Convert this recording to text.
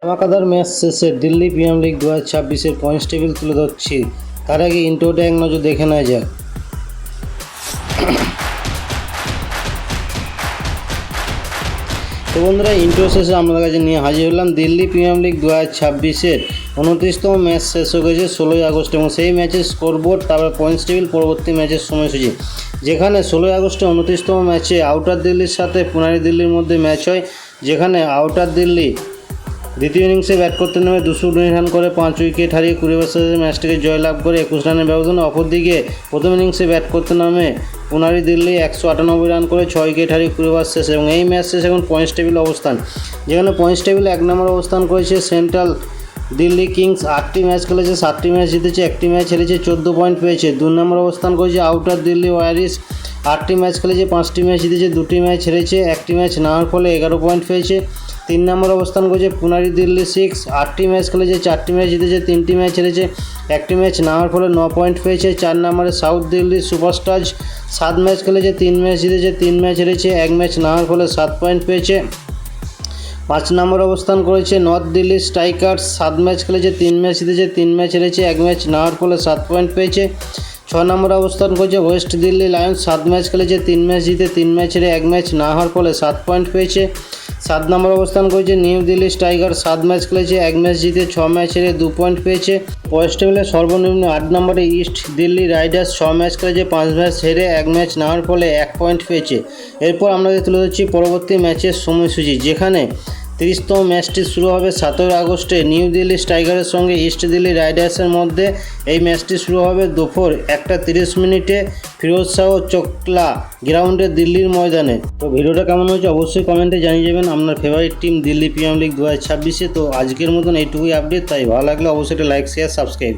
ধামাকাদার match শেষে Delhi premier league 2026-এর points table তুলে ধরছি। তার আগে ইন্ট্রোটা এক নজর দেখে নেওয়া যাক। তো বন্ধুরা, ইন্ট্রো শেষে আপনাদের কাছে নিয়ে হাজির হলাম দিল্লি প্রিমিয়ার লিগ 2026-এর 29তম ম্যাচ শেষ হয়ে গেছে 16ই আগস্ট, এবং সেই ম্যাচের স্কোরবোর্ড, তারপর পয়েন্টস টেবিল, পরবর্তী ম্যাচের সময়সূচি। যেখানে 16ই আগস্টে 29তম ম্যাচে আউটার দিল্লির সাথে পুনারি দিল্লির মধ্যে ম্যাচ হয়, যেখানে আউটার দিল্লি দ্বিতীয় ইনিংসে ব্যাট করতে নেমে 219 রান করে 5 উইকেট হারিয়ে 20 ওভারে ম্যাচটিকে জয়লাভ করে 21 রানের ব্যবধানে। অপরদিকে প্রথম ইনিংসে ব্যাট করতে নামে পুনারি দিল্লি 198 রান করে 6 উইকেট হারিয়ে 20 ওভার শেষে। এবং এই ম্যাচ শেষে এখন পয়েন্টস টেবিল অবস্থান, যেখানে পয়েন্টস টেবিলে 1 নম্বর অবস্থান করেছে সেন্ট্রাল দিল্লি কিংস। 8টি ম্যাচ খেলেছে, 7টি ম্যাচ জিতেছে, 1টি ম্যাচ হেরেছে, 14 পয়েন্ট পেয়েছে। 2 নম্বর অবস্থান করেছে আউটার দিল্লি ওয়ারিস। 8টি ম্যাচ খেলেছে, 5টি ম্যাচ জিতেছে, 2টি ম্যাচ হেরেছে, 1টি ম্যাচ না হওয়ার ফলে 11 পয়েন্ট পেয়েছে। 3 নম্বর অবস্থান করেছে পুনারি দিল্লি 6। 8টি ম্যাচ খেলেছে, 4টি ম্যাচ জিতেছে, 3টি ম্যাচ হেরেছে, 1টি ম্যাচ না হওয়ার ফলে 9 পয়েন্ট পেয়েছে। 4 নম্বরে সাউথ দিল্লি সুপারস্টার্স। 7 ম্যাচ খেলেছে, 3 ম্যাচ জিতেছে, 3 ম্যাচ হেরেছে, 1 ম্যাচ না হওয়ার ফলে 7 পয়েন্ট পেয়েছে। 5 নম্বর অবস্থান করেছে নর্থ দিল্লি স্ট্রাইকার্স। 7 ম্যাচ খেলেছে, 3 ম্যাচ জিতেছে, 3 ম্যাচ হেরেছে, 1 ম্যাচ না হওয়ার ফলে 7 পয়েন্ট পেয়েছে। 6 নম্বর অবস্থান করেছে ওয়েস্ট দিল্লি লায়ন্স। 7 ম্যাচ খেলেছে, 3 ম্যাচ জিতে, 3 ম্যাচ হেরে, 1 ম্যাচ না হওয়ার ফলে 7 পয়েন্ট পেয়েছে। 7 নম্বর অবস্থান করেছে নিউ দিল্লি টাইগার। 7 ম্যাচ খেলেছে, 1 ম্যাচ জিতে, 6 ম্যাচ হেরে 2 পয়েন্ট পেয়েছে। পয়েন্টস টেবিলে সর্বনিম্ন 8 নম্বরে ইস্ট দিল্লি রাইডার্স। 6 ম্যাচ খেলেছে, 5 ম্যাচ হেরে, 1 ম্যাচ না হওয়ার ফলে 1 পয়েন্ট পেয়েছে। এরপর আমরা তুলে ধরছি পরবর্তী ম্যাচের সময়সূচি, যেখানে 30তম ম্যাচটি শুরু হবে 17 আগস্টে নিউ দিল্লি টাইগারের সঙ্গে ইস্ট দিল্লি রাইডার্সের মধ্যে। এই ম্যাচটি শুরু হবে দুপুর 1:30 ফিরোজ শাহ চোকলা গ্রাউন্ডে দিল্লির ময়দানে। তো ভিডিওটা কেমন হয়েছে অবশ্যই কমেন্টে জানিয়ে যাবেন। আপনার favourite team Delhi premier league 2026-এ। তো আজকের মতন এইটুকুই আপডেট, তাই ভালো লাগলে অবশ্যই লাইক, শেয়ার, সাবস্ক্রাইব।